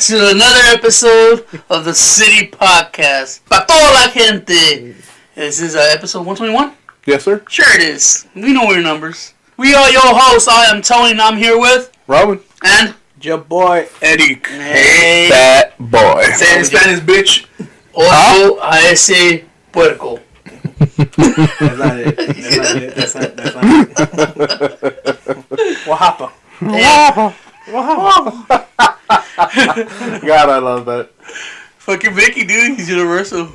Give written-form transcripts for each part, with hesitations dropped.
to another episode of the City Podcast. Pa toda la gente. This is episode 121? Yes, sir. Sure it is. We know your numbers. We are your hosts. I am Tony and I'm here with... Robin. And... your boy, Eric. Hey. That boy. Say it in Spanish, bitch. Also, a ese puerco. That's not it. That's not it. What happened? God, I love that. Fucking Mickey, dude. He's universal.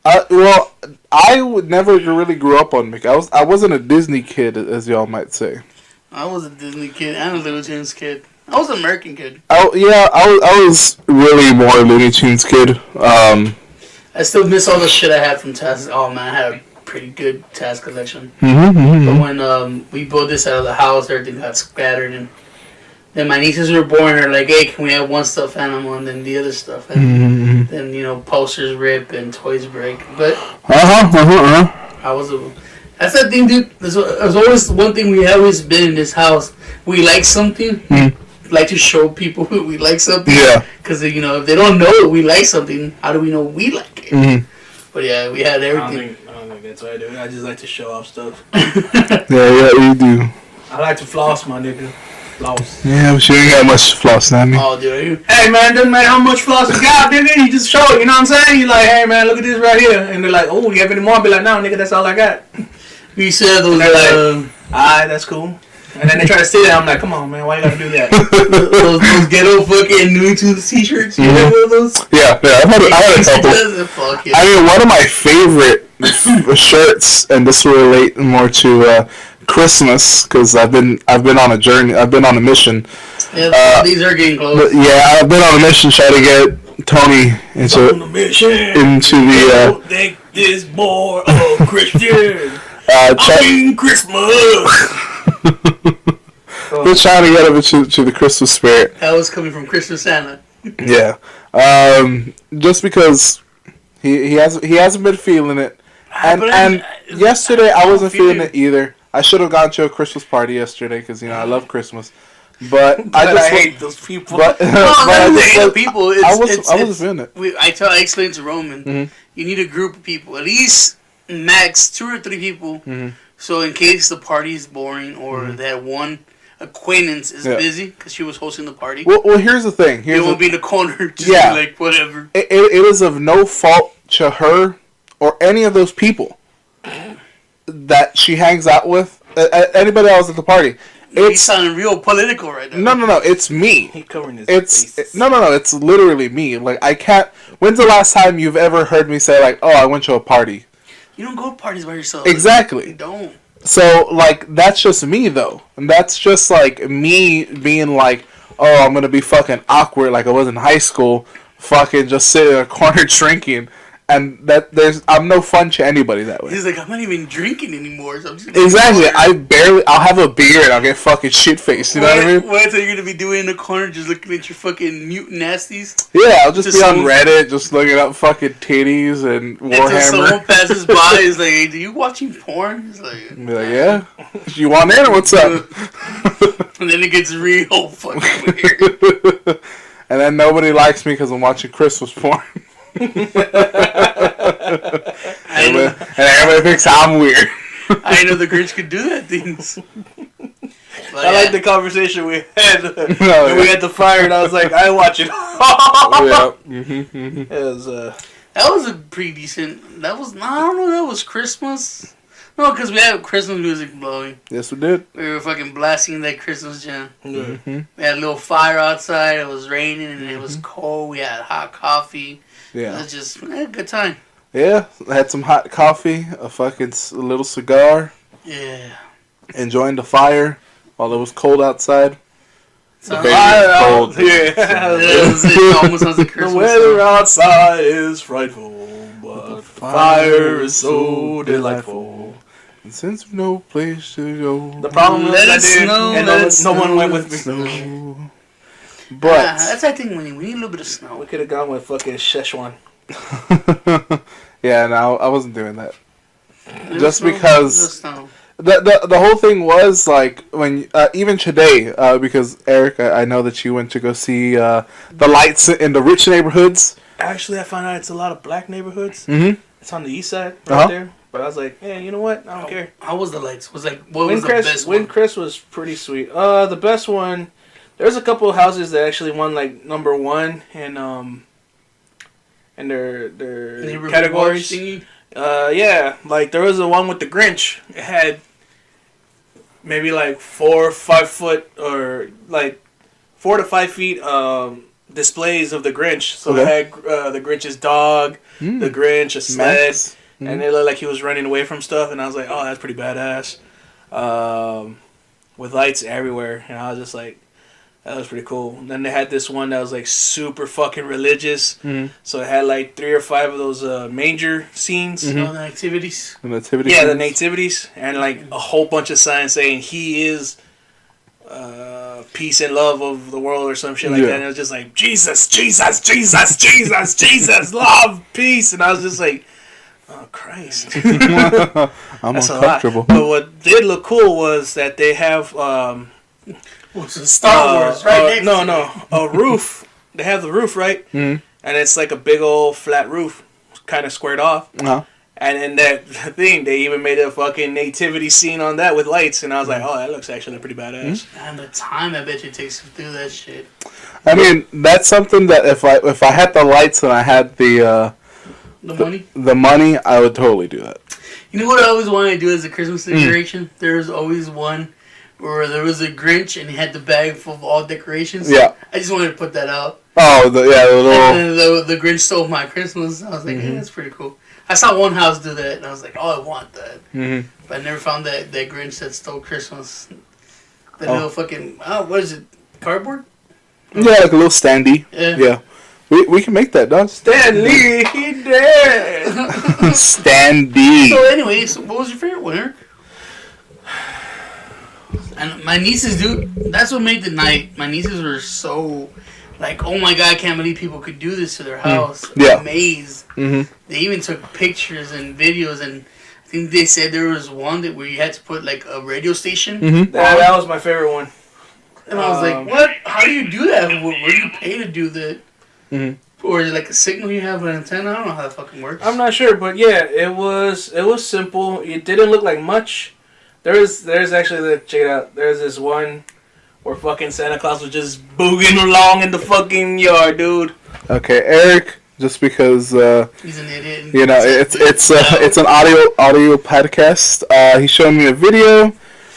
Well, I would never really grew up on Mickey. I wasn't a Disney kid, as y'all might say. I was a Disney kid and a Looney Tunes kid. I was an American kid. I was really more a Looney Tunes kid. I still miss all the shit I had from Taz. Oh man, I had a pretty good Taz collection. Mm-hmm. But when we built this out of the house, everything got scattered, and then my nieces were born. They're like, "Hey, can we have one stuffed animal and then the other stuff?" And then posters rip and toys break. But I was that's that thing, dude. There's always one thing we have always been in this house. We like something. Like to show people we like something. Yeah. Because if they don't know that we like something, how do we know we like it? But yeah, we had everything. I don't think that's what I do. I just like to show off stuff. Yeah, you do. I like to floss, my nigga. Floss. Yeah, but you ain't got much floss, now, me. Oh, dude. Hey, man, doesn't matter how much floss you got, nigga. You just show it, you know what I'm saying? You like, hey, man, look at this right here. And they're like, oh, you have any more? I'll be like, no, nigga, that's all I got. We said those. They're like, alright, that's cool. And then they try to steal it. I'm like, come on, man, why you gotta do that? those ghetto fucking Looney Tunes t-shirts. You know those? Yeah, I had a couple. Fuck yeah. I mean, one of my favorite shirts, and this will relate more to Christmas, because I've been on a journey. I've been on a mission. Yeah, these are getting close. Yeah, I've been on a mission trying to get Tony into the. Don't think this boy a Christian. Christmas. We're trying to get him to the Christmas spirit. That was coming from Christmas Santa. Yeah, just because he hasn't been feeling it, and yesterday I wasn't feeling it either. I should have gone to a Christmas party yesterday because I love Christmas, but I hate those people. No, I hate people. I wasn't feeling it. I explained to Roman, you need a group of people, at least max 2 or 3 people. So in case the party is boring or that one acquaintance is busy because she was hosting the party. Well, here's the thing. It won't be in the corner. Just be like whatever. It is of no fault to her or any of those people that she hangs out with. Anybody else at the party. He's sounding real political right now. No. It's me. He covering his face. No. It's literally me. Like I can't. When's the last time you've ever heard me say like, "Oh, I went to a party"? You don't go to parties by yourself. Exactly. You don't. So, like, that's just me, though. And that's just, like, me being like, oh, I'm going to be fucking awkward like I was in high school, fucking just sitting in a corner drinking. And I'm no fun to anybody that way. He's like, I'm not even drinking anymore. So I'm just exactly. I'll have a beer and I'll get fucking shit-faced, you know what I mean? What are you going to be doing in the corner just looking at your fucking mutant nasties? Yeah, I'll just be on Reddit, just looking up fucking titties and Warhammer. Until someone passes by, he's like, hey, do you watching porn? He's like, be like, yeah? You want in or what's up? And then it gets real fucking weird. And then nobody likes me because I'm watching Christmas porn. And everybody thinks I'm weird. I didn't know the Grinch could do that things. I like the conversation we had when we had the fire, and I was like, I watch it. That was a pretty decent. That was I don't know. That was Christmas. No, because we had Christmas music blowing. Yes, we did. We were fucking blasting that Christmas jam. Mm-hmm. We had a little fire outside. It was raining and it was cold. We had hot coffee. Yeah. It was just a good time. Yeah, I had some hot coffee, a little cigar. Yeah. Enjoying the fire while it was cold outside. So the fire cold. Yeah. It almost sounds like Christmas. The weather outside is frightful, but the fire is so delightful. And since no place to go. The problem is I did, and no one went with me. Snow. But that's I think we need a little bit of snow. We could have gone with fucking Szechuan. Yeah, no, I wasn't doing that. Just because The whole thing was like when even today because Eric, I know that you went to go see the lights in the rich neighborhoods. Actually, I found out it's a lot of black neighborhoods. Mm-hmm. It's on the east side right there. But I was like, yeah, you know what? I don't care. How was the lights? Was what was the best one? Windcrest was pretty sweet. The best one. There's a couple of houses that actually won like number one in their categories. Yeah, like there was the one with the Grinch. It had maybe like 4 or 5 foot or like 4 to 5 feet displays of the Grinch. So it had the Grinch's dog, the Grinch, a sled, and it looked like he was running away from stuff. And I was like, oh, that's pretty badass. With lights everywhere, and I was just like, that was pretty cool. And then they had this one that was like super fucking religious. So it had like 3 or 5 of those manger scenes. All the activities. The nativity. Yeah, scenes. the nativities, and like a whole bunch of signs saying he is peace and love of the world or some shit like that. And it was just like Jesus, Jesus, Jesus, Jesus, Jesus, love, peace, and I was just like, oh Christ, I'm that's uncomfortable. But what did look cool was that they have Star Wars, right? A roof. They have the roof, right? And it's like a big old flat roof, kind of squared off. And in that thing, they even made a fucking nativity scene on that with lights, and I was like, oh, that looks actually pretty badass. And the time I bet you it takes to do that shit. I mean, that's something that if I had the lights and I had the money, I would totally do that. You know what I always wanted to do as a Christmas decoration? There was always one where there was a Grinch and he had the bag full of all decorations. Yeah. I just wanted to put that out. Oh, the little... And then the Grinch stole my Christmas. I was like, hey, that's pretty cool. I saw one house do that, and I was like, oh, I want that. But I never found that Grinch that stole Christmas. The little fucking... Oh, what is it? Cardboard? Yeah, like a little standee. Yeah. We can make that, dog. Stan Lee, he dead. Standee. So anyways, what was your favorite one, Eric? And my nieces, dude, that's what made the night. My nieces were so, like, oh my god, I can't believe people could do this to their house. Yeah. Amazed. They even took pictures and videos, and I think they said there was one where you had to put, like, a radio station. That was my favorite one. And I was like, what? How do you do that? Where do you pay to do that? Or is it like a signal you have an antenna? I don't know how that fucking works. I'm not sure, but yeah, it was simple. It didn't look like much. There's actually, check it out. There's this one where fucking Santa Claus was just booging along in the fucking yard, dude. Okay, Eric, just because he's an idiot. You know, it's an audio podcast. He's showing me a video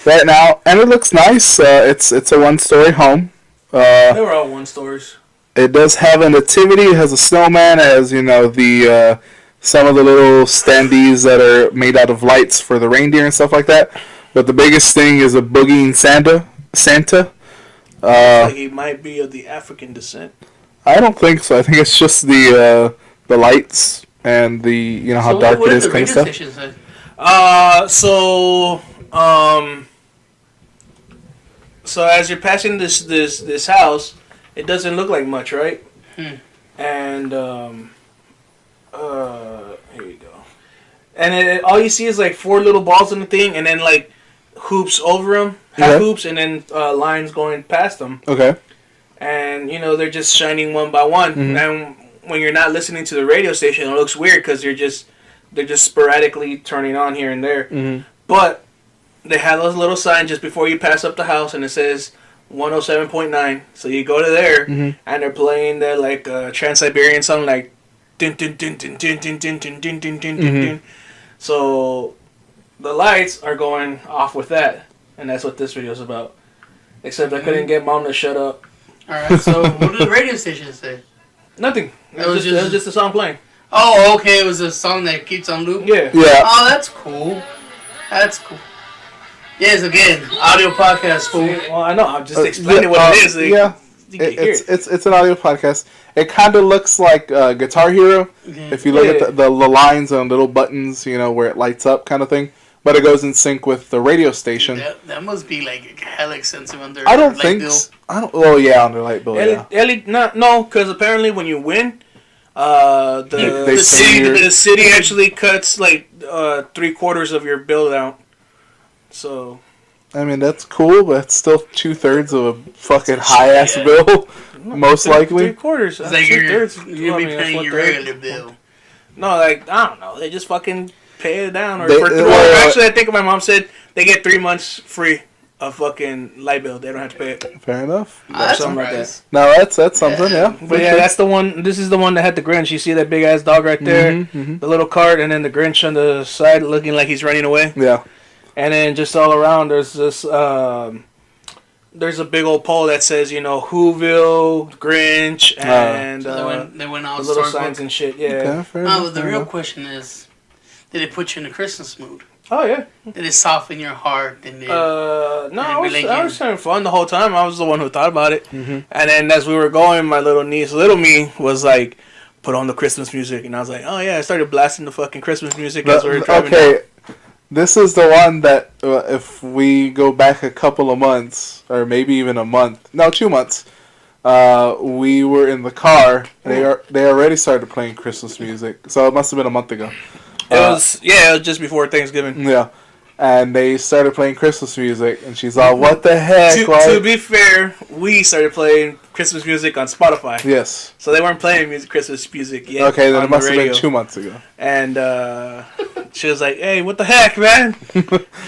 right now, and it looks nice. It's a 1-story home. They were all 1-stories. It does have a nativity. It has a snowman. It has, you know, the some of the little standees that are made out of lights for the reindeer and stuff like that. But the biggest thing is a boogieing Santa. Like he might be of the African descent. I don't think so. I think it's just the lights and the, you know, how dark it is kind of stuff. So as you're passing this house, it doesn't look like much, right? And here you go. And all you see is like 4 little balls in the thing, and then like hoops over them, half hoops, and then lines going past them. Okay. And you know they're just shining one by one. And when you're not listening to the radio station, it looks weird because they're just sporadically turning on here and there. But they have those little signs just before you pass up the house, and it says 107.9. So you go to there, and they're playing the like Trans-Siberian song, like dun dun dun dun dun dun dun dun dun dun dun dun. So the lights are going off with that, and that's what this video is about. Except I couldn't get Mom to shut up. Alright, so what did the radio station say? Nothing. It was just a song playing. Oh, okay, it was a song that keeps on looping? Yeah. Oh, that's cool. That's cool. Yes, again, audio podcast, fool. Well, I know. I'm just explaining what it is. It's an audio podcast. It kind of looks like Guitar Hero. If you look at the lines and little buttons, you know, where it lights up kind of thing. But it goes in sync with the radio station. That must be like hella expensive on their I don't think so. Oh, yeah, on their light bill, no, because apparently when you win, the city actually cuts like 3/4 of your bill out. So I mean, that's cool, but it's still 2/3 of a fucking high ass bill, most likely. 3/4. It's like you're 2/3. be paying your regular bill. No, like I don't know. They just fucking pay it down, or actually, I think my mom said they get 3 months free of fucking light bill. They don't have to pay it. Fair enough. That's something like nice. No, that's something, yeah. But yeah, that's the one. This is the one that had the Grinch. You see that big ass dog right there, the little cart, and then the Grinch on the side looking like he's running away. Yeah. And then just all around, there's this. There's a big old pole that says, you know, Whoville, Grinch, and So they went out little signs and shit. Yeah. Okay, fair No, enough, but the fair real enough. question is, did it put you in a Christmas mood? Oh yeah. Did it soften your heart? Did it, No, I was like having fun the whole time. I was the one who thought about it. And then as we were going, my little niece, little me, was like, put on the Christmas music. And I was like, oh yeah, I started blasting the fucking Christmas music as we were driving down. This is the one that if we go back a couple of months, or maybe even a month, no, 2 months, we were in the car. They already started playing Christmas music, so it must have been a month ago. It was just before Thanksgiving. Yeah, and they started playing Christmas music, and she's all, "What the heck?" To be fair, we started playing Christmas music on Spotify. Yes. So they weren't playing Christmas music yet. Okay, then on it must the have been radio. 2 months ago. And she was like, "Hey, what the heck, man?"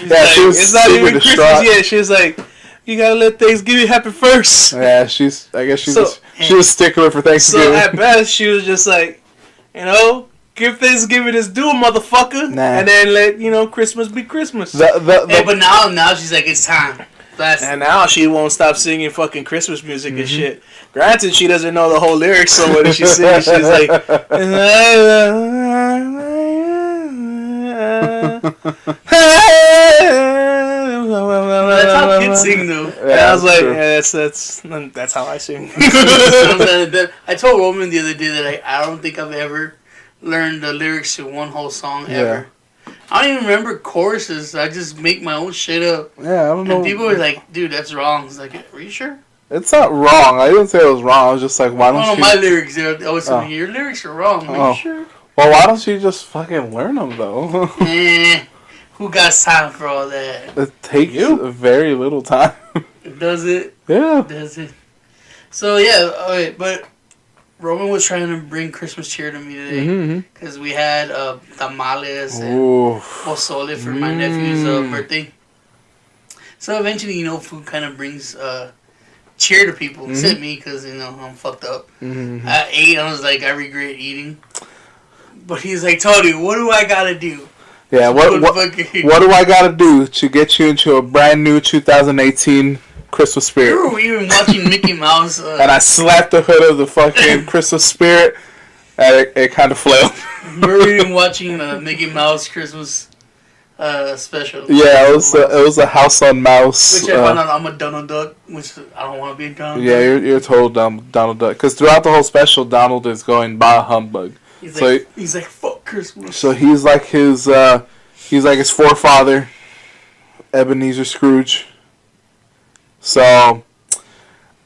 Yeah, she was it's not super even distraught. Christmas yet. She was like, "You gotta let Thanksgiving happen first." Yeah, I guess she was a stickler for So Thanksgiving. at best, she was just like, you know, give Thanksgiving its due, motherfucker, Nah. and then let Christmas be Christmas. Hey, but now she's like, it's time. And now she won't stop singing fucking Christmas music and shit. Granted, she doesn't know the whole lyrics, so when she's singing, she's like, That's how kids sing, though. And I was like, true. yeah, that's how I sing. I told Roman the other day that I don't think I've ever learned the lyrics to one whole song ever. I don't even remember choruses. I just make my own shit up. Yeah, I don't know. And people were like, dude, that's wrong. It's like, are you sure? It's not wrong. I didn't say it was wrong. I was just like, why don't you? My lyrics, I always say, your lyrics are wrong. Are you sure? Well, why don't you just fucking learn them though? Who got time for all that? It takes very little time. Does it? Yeah. Does it? So yeah, okay, but Roman was trying to bring Christmas cheer to me today because we had tamales and pozole for my nephew's birthday. So eventually, food kind of brings cheer to people, except me because I'm fucked up. I ate. I was like, I regret eating. But he's like, Tony, what do I gotta do? Yeah, what do I gotta do to get you into a brand new 2018 Christmas spirit? We were even watching Mickey Mouse. And I slapped the hood of the fucking Christmas spirit, and it kind of flailed. We were even watching Mickey Mouse Christmas special. Yeah, it was a House on Mouse. Which I found out I'm a Donald Duck, which I don't want to be a Donald Duck. Yeah, you're total Donald Duck. Because throughout the whole special, Donald is going bah humbug. He's like fuck Christmas. So he's like his forefather, Ebenezer Scrooge. So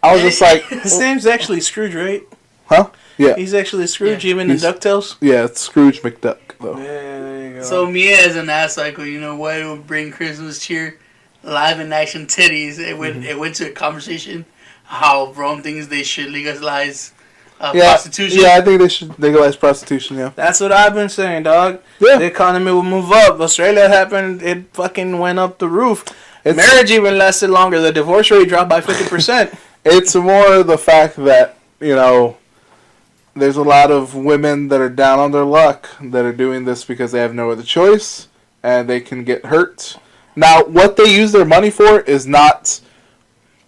I was just like, his name's actually Scrooge, right? huh? Yeah. He's actually Scrooge, even in DuckTales. Yeah, it's Scrooge McDuck though. Yeah, there you go. So me as an ass cycle, what would bring Christmas cheer? Live in action titties. It went to a conversation how Rome thinks they should legalize prostitution. Yeah, I think they should legalize prostitution. Yeah. That's what I've been saying, dog. Yeah. The economy will move up. Australia happened. It fucking went up the roof. Marriage even lasted longer. The divorce rate dropped by 50%. It's more the fact that, there's a lot of women that are down on their luck that are doing this because they have no other choice and they can get hurt. Now, what they use their money for is not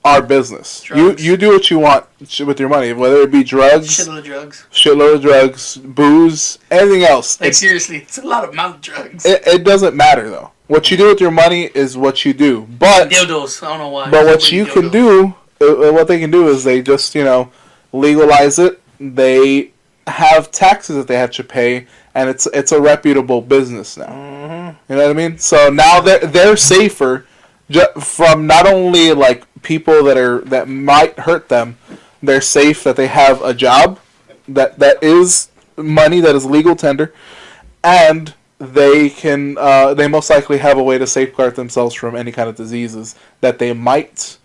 our business. Drugs. You do what you want with your money, whether it be drugs, shitload of drugs, booze, anything else. Like seriously, it's a lot of amount of drugs. It doesn't matter though. What you do with your money is what you do. But dildos, I don't know why. But what you can do, what they can do is they just legalize it. They have taxes that they have to pay, and it's a reputable business now. You know what I mean? So now they're safer from not only like people that might hurt them. They're safe that they have a job that is money that is legal tender, and they can they most likely have a way to safeguard themselves from any kind of diseases that they might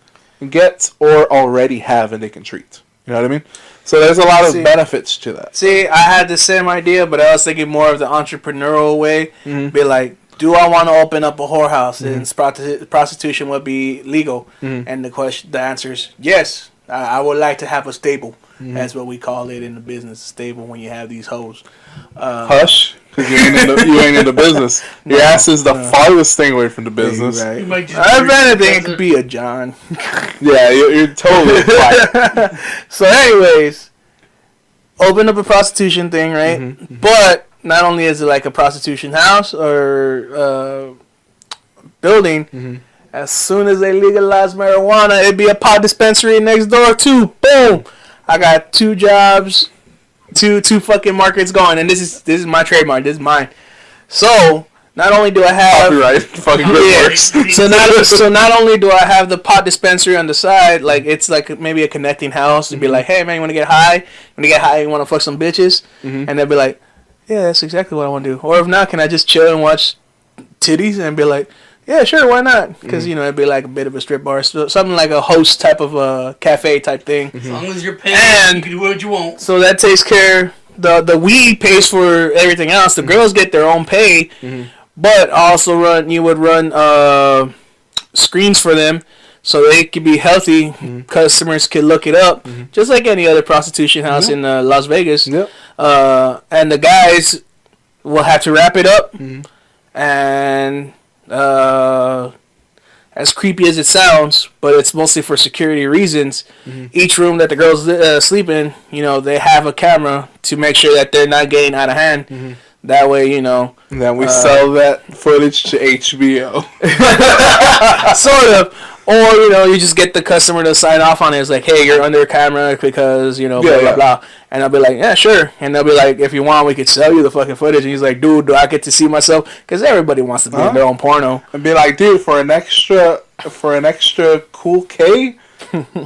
get or already have and they can treat. You know what I mean? So there's a lot of benefits to that. See, I had the same idea, but I was thinking more of the entrepreneurial way. Be like, do I want to open up a whorehouse and prostitution would be legal? And the answer is yes. I would like to have a stable. That's what we call it in the business, stable, when you have these hoes. Hush, because you ain't in the business. Your ass is the farthest thing away from the business. Right. You might just If anything, it could be a John. Yeah, you're totally right. So anyways, open up a prostitution thing, right? But not only is it like a prostitution house or building, as soon as they legalize marijuana, it'd be a pot dispensary next door too. Boom! I got 2 jobs, two fucking markets going, and this is my trademark. This is mine. So not only do I have Copyright, fucking good works. so not only do I have the pot dispensary on the side, like it's like maybe a connecting house to be like, hey man, you want to get high? When you get high, you want to fuck some bitches, and they'll be like, yeah, that's exactly what I want to do. Or if not, can I just chill and watch titties and be like, yeah, sure, why not? Because you know it'd be like a bit of a strip bar, so something like a host type of a cafe type thing. As long as you're paying, you can do what you want. So that takes care. The weed pays for everything else. The girls get their own pay, but also you would run screens for them so they could be healthy. Customers could look it up, just like any other prostitution house in Las Vegas. Yep. And the guys will have to wrap it up, and as creepy as it sounds, but it's mostly for security reasons. Each room that the girls sleep in, you know, they have a camera to make sure that they're not getting out of hand. That way, you know. And then we sell that footage to HBO. Sort of. Or, you know, you just get the customer to sign off on it. It's like, hey, you're under camera because, you know, blah, blah, blah. And I'll be like, yeah, sure. And they'll be like, if you want, we could sell you the fucking footage. And he's like, dude, do I get to see myself? Because everybody wants to be in their own porno. And be like, dude, for an extra cool K,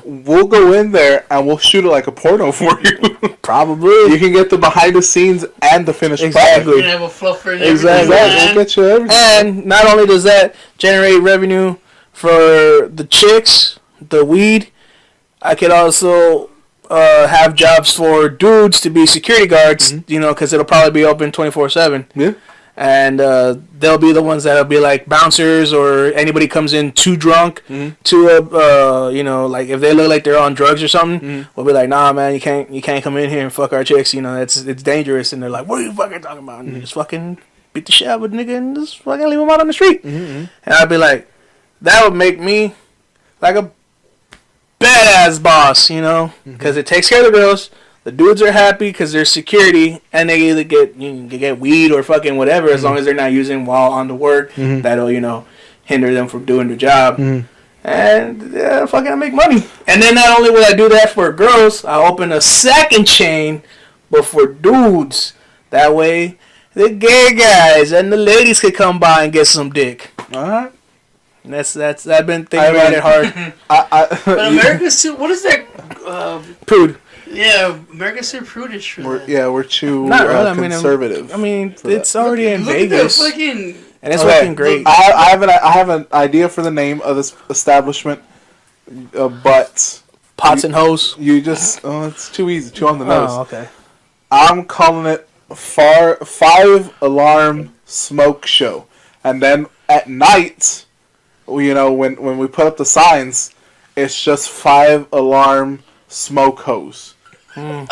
we'll go in there and we'll shoot it like a porno for you. Probably. You can get the behind the scenes and the finished Exactly. You can have a fluffer and Exactly. everything. We'll get you everything. And not only does that generate revenue for the chicks, the weed, I could also have jobs for dudes to be security guards, you know, because it'll probably be open 24/7. Yeah. And they'll be the ones that'll be like bouncers, or anybody comes in too drunk to a, you know, like if they look like they're on drugs or something, we'll be like, nah, man, you can't come in here and fuck our chicks, you know, it's dangerous. And they're like, what are you fucking talking about? And you just fucking beat the shit out of a nigga and just fucking leave him out on the street. And I'd be like, that would make me like a badass boss, you know, because it takes care of the girls. The dudes are happy because they're security, and they either get weed or fucking whatever, as long as they're not using while on the work. That'll, you know, hinder them from doing their job. And yeah, fucking make money. And then not only will I do that for girls, I open a second chain, but for dudes. That way, the gay guys and the ladies could come by and get some dick. All right. And that's I've been thinking about it hard. But America's too. What is that? Prude. Yeah, America's too prudish for that. We're too Not really, conservative. I mean, it's already in Look Vegas, at that fucking. and it's working great. I have an idea for the name of this establishment, but Pots and hoes. you just it's too easy, too on the nose. Oh, okay. I'm calling it 5 Alarm Smoke Show, and then at night, you know, when we put up the signs, it's just 5 Alarm Smoke Hose. God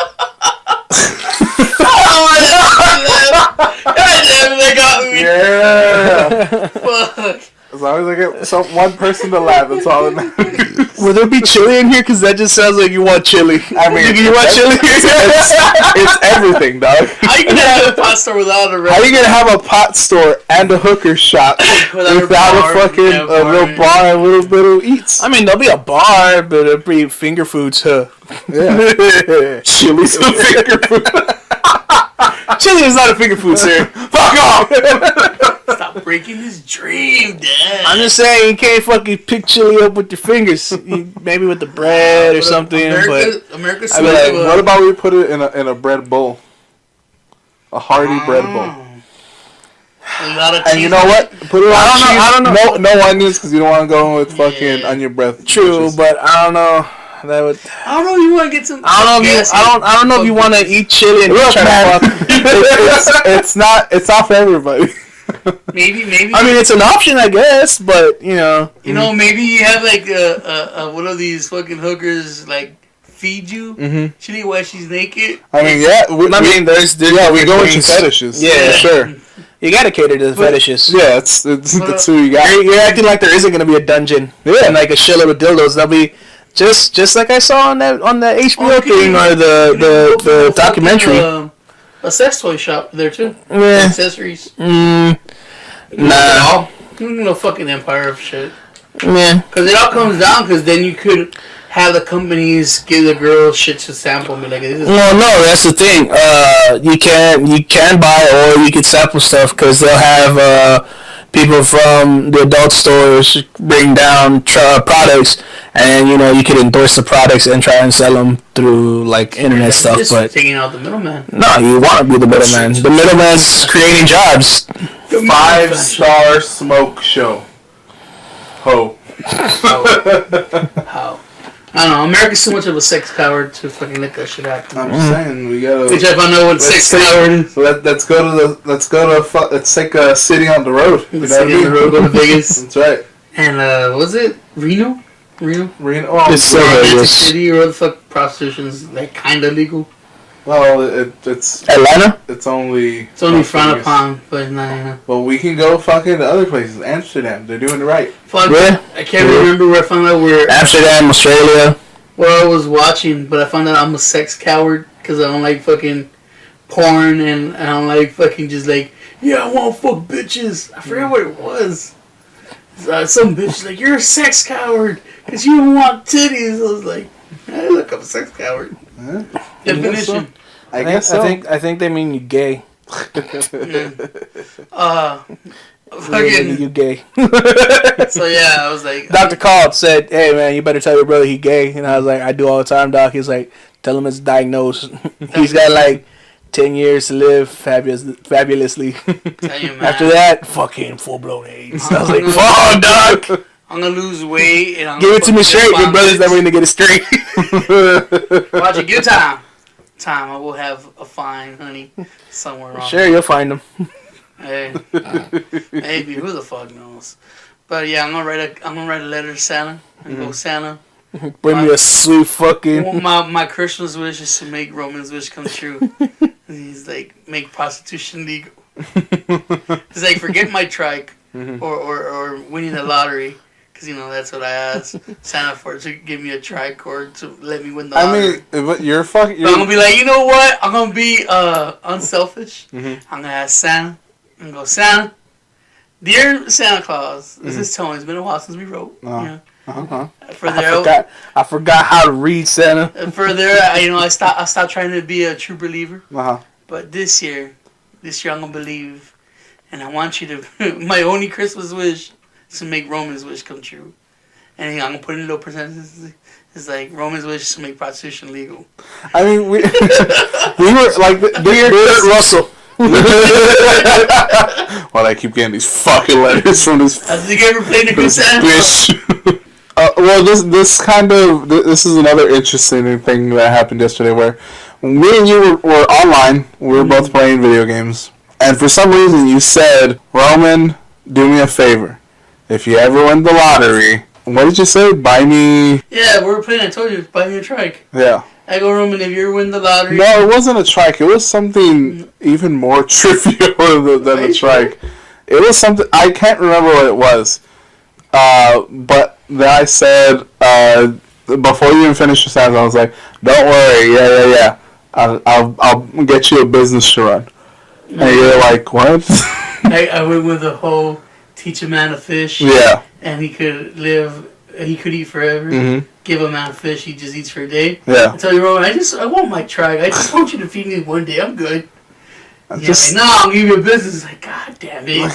damn it, they got me. Yeah. Fuck. As long as I get one person to laugh, that's all that matters. Will there be chili in here? Because that just sounds like you want chili. I mean, you want chili? It's everything, dog. How you gonna have a pot store without a How you gonna have a pot store and a hooker shop without bar, a fucking yeah, a little bar and a little bit of eats? I mean, there'll be a bar, but it'll be finger foods, huh? Yeah. Chili's a finger food. Chili is not a finger food, sir. Fuck off! Stop breaking his dream, Dad. I'm just saying, you can't fucking pick chili up with your fingers. Maybe with the bread or something, America's I'd be like, What about we put it in a bread bowl? A hearty bread bowl. A lot of And you know what? Put it on I don't know. No onions because you don't want to go with fucking onion breath. True, dishes. but I don't know. That would. I don't know. You want to get some? I don't know if you. I don't know if you want to eat chili and Look, try man, to fuck. it's not for everybody. Maybe. I mean, it's an option, I guess, but you know. You know, maybe you have like a one of these fucking hookers like feed you chili while she's naked. I mean, yeah. there's we go into things. fetishes. Yeah. Sure. You gotta cater to the fetishes. Yeah, it's that's who you got. You're acting like there isn't gonna be a dungeon and like a shitload of dildos. There'll be just like I saw on the HBO thing or the documentary. A sex toy shop there too. Yeah. Accessories. Nah. No fucking empire of shit. Man. Because it all comes down. Because then you could have the companies give the girls shit to sample me like this. No, that's the thing. You can buy or you can sample stuff because they'll have people from the adult stores bring down products, and you know you could endorse the products and try and sell them through like internet stuff. Just But taking out the middleman. no, you want to be the middleman. The middleman's creating jobs. 5-star smoke show. Ho. How? I don't know. America's so much of a sex coward to fucking let that shit happen. I'm just saying we gotta. Which if I know what sex coward is. Let's take a city on the road. You know Let's take what I the mean? road, go to Vegas. That's right. And was it Reno? Oh, It's so Atlantic Vegas. City, or the fuck prostitution's like kinda legal. well, it's Atlanta. it's only. It's only Las frowned Vegas. upon, but not, you know. Well, we can go fucking to other places. Amsterdam, they're doing it right. Fuck, Yeah. I can't remember where I found out Amsterdam, Australia. where I was watching, but I found out I'm a sex coward because I don't like fucking porn and I don't like fucking just like, yeah, I want to fuck bitches. I forgot what it was. Some bitch like, you're a sex coward because you don't want titties. I was like, hey, look, I'm a sex coward. Huh? Definition. I guess so. I think they mean you gay. Fucking, You gay. so yeah, I was like, Dr. called, said, "Hey man, you better tell your brother he gay." And I was like, "I do all the time, doc." He's like, "Tell him it's diagnosed. He's got like 10 years to live fabulously. tell you, man, After that, fucking full blown AIDS." I was like, Fuck, "Fuck, doc, I'm gonna lose weight and I'm give it to me fucking straight. Your get brother's never bondage. gonna get it straight." Watch it, good time. I will have a fine, honey, somewhere around. Sure, you'll find him. Hey, maybe, who the fuck knows? But yeah, I'm gonna write a letter to Santa and go, Santa. Bring me a sweet fucking. My Christmas wish is to make Roman's wish come true. And he's like, make prostitution legal. He's like, forget my trike or winning the lottery. Because, you know, that's what I asked Santa for, to give me a trike or to let me win the lottery. I mean, but you're fucking. But I'm going to be like, you know what? I'm going to be unselfish. Mhm. I'm going to ask Santa. I'm going to go, Santa, dear Santa Claus, this is Tony. It's been a while since we wrote. Uh-huh. You know, Uh-huh. I forgot how to read Santa. For there, I stopped trying to be a true believer. Uh-huh. But this year I'm gonna believe, and I want you to. My only Christmas wish is to make Roman's wish come true, and I'm gonna put in a little percentage. It's like Roman's wish is to make prostitution legal. I mean, we were like, Dear Kurt Russell. Well, I keep getting these fucking letters from this Have you ever played a good Santa? bitch. Well, this is another interesting thing that happened yesterday where me and you were online. We were both playing video games. And for some reason you said, Roman, do me a favor. If you ever win the lottery, what did you say? Buy me... Yeah, we were playing. I told you, buy me a trike. Yeah. I go, Roman, if you ever win the lottery. No, it wasn't a trike. It was something even more trivial than a trike. It was something... I can't remember what it was. But then I said, before you even finished your sentence, I was like, don't worry, yeah. I'll get you a business to run. And you're like, what? I went with the whole teach a man to fish. Yeah. And he could eat forever. Mm-hmm. Give a man a fish, he just eats for a day. Yeah. I tell you, Roman, I want my trike. I just want you to feed me one day. I'm good. Just, like, no, I'm giving you a business. Like, God damn it. like,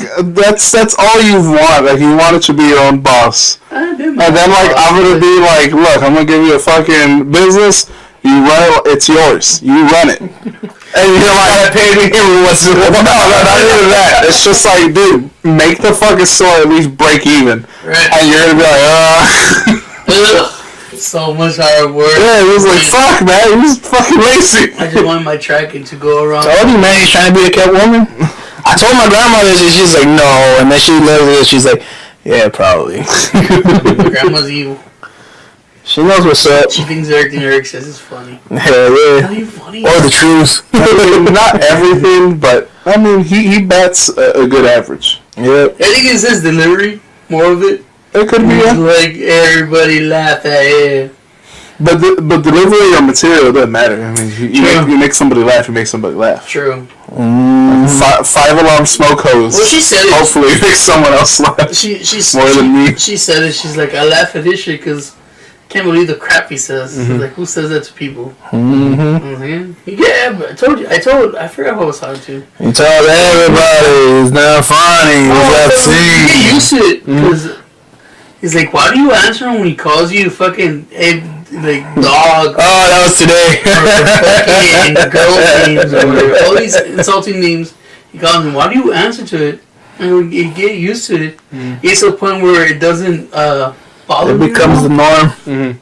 that's all you want. Like, you want it to be your own boss. And then, like, I'm going to be like, look, I'm going to give you a fucking business. You run it. It's yours. You run it. And you're like, pay me every once in a while. no, not even that. It's just like, dude, make the fucking store at least break even. Right. And you're gonna be like, Ugh. So much hard work. yeah, he was like, fuck, man, he's fucking lazy. I just want my tracking to go around. I told you, man, he's trying to be a cat woman. I told my grandmother this, and she's like, no. And then she literally, she's like, yeah, probably. My grandma's evil. She knows what's up. She thinks everything Eric says is funny. Hell Are yeah. you funny? Or the truth. I mean, not everything, but I mean, he bats a good average. Yep. I think it's his delivery, more of it. It could be, It's yeah. like everybody laugh at him. But delivery or material doesn't matter. I mean, you make somebody laugh, you make somebody laugh. True. Five alarm smoke hose. Well, she said it. Hopefully, make someone else laugh. More than me. She said it. She's like, I laugh at his shit because I can't believe the crap he says. Like, who says that to people? Mm-hmm. Yeah, but I told you. I forgot who I was talking to. You told everybody it's not funny. Let's You see. get used to it because he's like, why do you answer him when he calls you fucking like dog? Oh, that was today. Or fucking girl names or all these insulting names. He calls him. Why do you answer to it? And you get used to it. It's to a point where it doesn't bother It me. becomes the norm. Mm-hmm.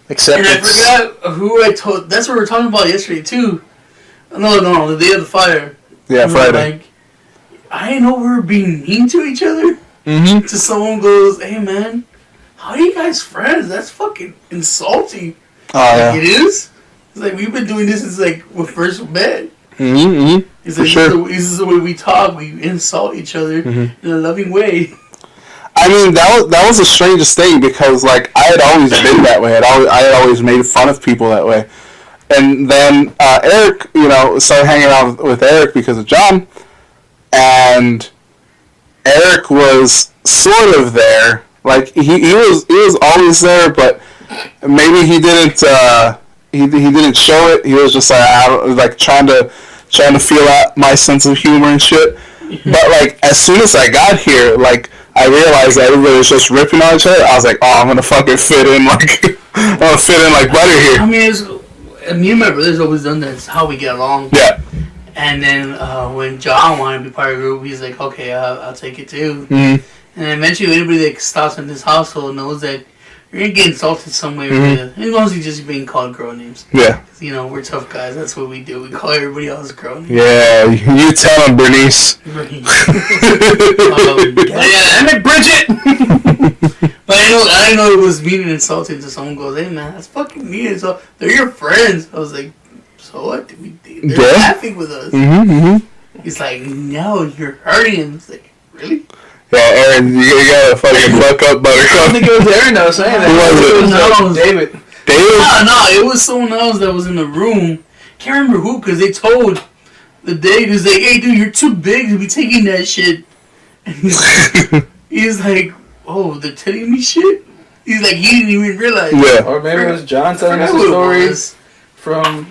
Acceptance. And I forgot who I told. That's what we were talking about yesterday too. No, the day of the fire. Yeah, We were Friday. Like, I didn't know we were being mean to each other. Mm-hmm. To someone goes, hey man, how are you guys friends? That's fucking insulting. Oh, Like, yeah. it is. It's like we've been doing this since like we first met. Mm-hmm. It's For like sure. this is the way we talk. We insult each other in a loving way. I mean, that was the strangest thing because, like, I had always been that way. I had always made fun of people that way. And then Eric, started hanging out with Eric because of John. And Eric was sort of there. Like, he was always there, but maybe he didn't he didn't show it. He was just like trying to feel out my sense of humor and shit. But like as soon as I got here, like I realized that everybody was just ripping on each other. I was like, oh, I'm gonna fucking fit in like I'm gonna fit in like butter here. I mean, me and my brother's always done that. It's how we get along. Yeah. And then when John wanted to be part of the group, he's like, okay, I'll take it too. Mm-hmm. And eventually, anybody that stops in this household knows that you're gonna get insulted some way or the other. As long as you're just being called girl names. Yeah. 'Cause, we're tough guys. That's what we do. We call everybody else girl names. Yeah. You tell him, Bernice. But yeah, Damn it, Bridget! but I didn't know it was mean and insulting to someone goes, hey man, that's fucking mean. So they're your friends. I was like, so what? They're Yeah. laughing with us. Mm-hmm. He's like, no, you're hurting him. It's like, really? Yeah, Aaron, you gotta fucking buck up, I don't Buttercup. think it was Aaron that was saying that. Who was it? No. David. David. No, it was someone else that was in the room. Can't remember who, because they told the Dave, he's like, hey dude, you're too big to be taking that shit. And he's like, oh, they're telling me shit? He's like, he didn't even realize. Yeah. Or maybe it was John telling us Forgot a who it story was. from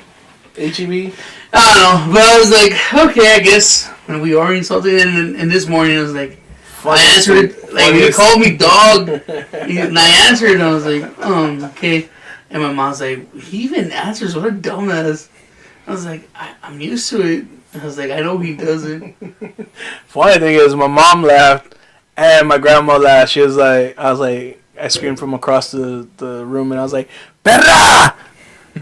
HEB. I don't know, but I was like, okay, I guess. And we are insulted, and this morning I was like, I answered it, like, he called me dog, and I answered, and I was like, okay. And my mom's like, he even answers, what a dumbass. I was like, I'm used to it. I was like, I know he doesn't. Funny thing is, my mom laughed and my grandma laughed. She was like, I screamed from across the room, and I was like, Perra!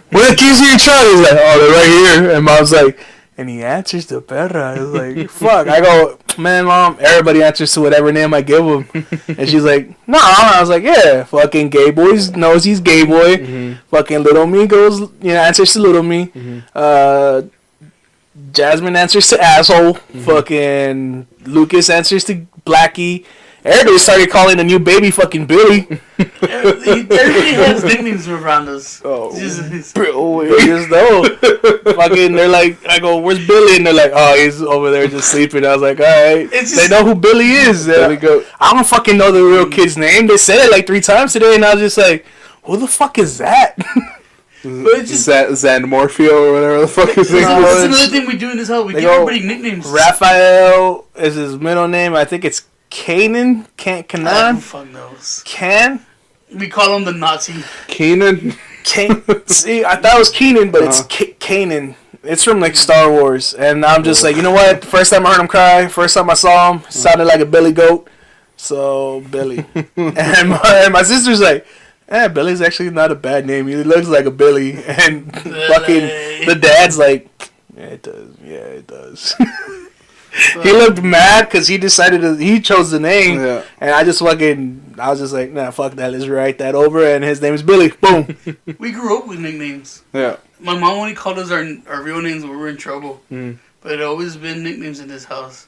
Where the keys to your truck? He's like, oh, they're right here. And mom's like, and he answers to Perra. I was like, fuck. I go, man, mom, everybody answers to whatever name I give them. And she's like, no. I was like, yeah, fucking gay boy knows he's gay boy. Mm-hmm. Fucking little me goes, answers to little me. Mm-hmm. Jasmine answers to asshole. Fucking Lucas answers to Blackie. Everybody started calling the new baby fucking Billy. Everybody has nicknames around us. Oh, Just Billy. Just know. Fucking, they're like, I go, where's Billy? And they're like, oh, he's over there just sleeping. I was like, all right. It's They just- know who Billy is. There we go. I don't fucking know the real kid's name. They said it like 3 times today, and I was just like, who the fuck is that? But it's just, Xanmorphio or whatever the fuck his name No, that's was. another thing we do in this house. We They give go, everybody nicknames. Raphael is his middle name. I think it's Kanan. Who Kanan? fuck knows? Can? We call him the Nazi. Keenan. See, I thought it was Keenan, but it's Uh-huh. Kanan. It's from like Star Wars, and I'm just like, you know what? First time I heard him cry, first time I saw him, sounded like a Billy Goat. So Billy, and my sister's like, Billy's actually not a bad name. He looks like a Billy, and fucking the dad's like, yeah, it does. Yeah, it does. He looked mad because he chose the name, and I was just like, nah, fuck that, let's write that over, and his name is Billy. Boom. We grew up with nicknames. Yeah. My mom only called us our real names when we were in trouble, but it always been nicknames in this house.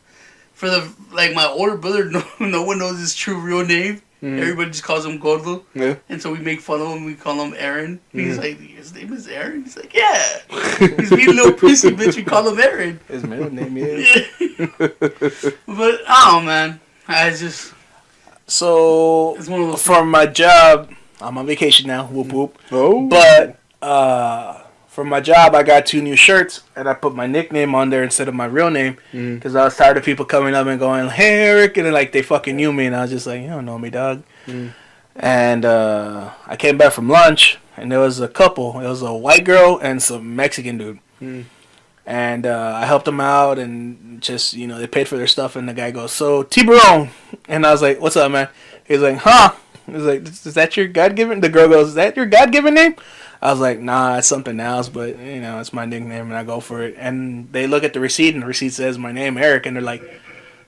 For my older brother, no one knows his true real name. Everybody just calls him Gordo. Yeah. And so we make fun of him. We call him Aaron. He's like, his name is Aaron? He's like, yeah. He's being a little pissy, bitch. We call him Aaron. His middle name is. But, oh, man. So, it's one of those from my job, I'm on vacation now. Whoop, whoop. Oh. But, from my job, I got 2 new shirts, and I put my nickname on there instead of my real name, because I was tired of people coming up and going, hey, Eric, and then, like, they fucking knew me, and I was just like, you don't know me, dog. And I came back from lunch, and there was a couple. It was a white girl and some Mexican dude. And I helped them out, and just, they paid for their stuff, and the guy goes, so, Tiburon. And I was like, what's up, man? He's like, huh? He's like, is that your God-given? The girl goes, is that your God-given name? I was like, nah, it's something else, but, it's my nickname, and I go for it. And they look at the receipt, and the receipt says my name, Eric, and they're like,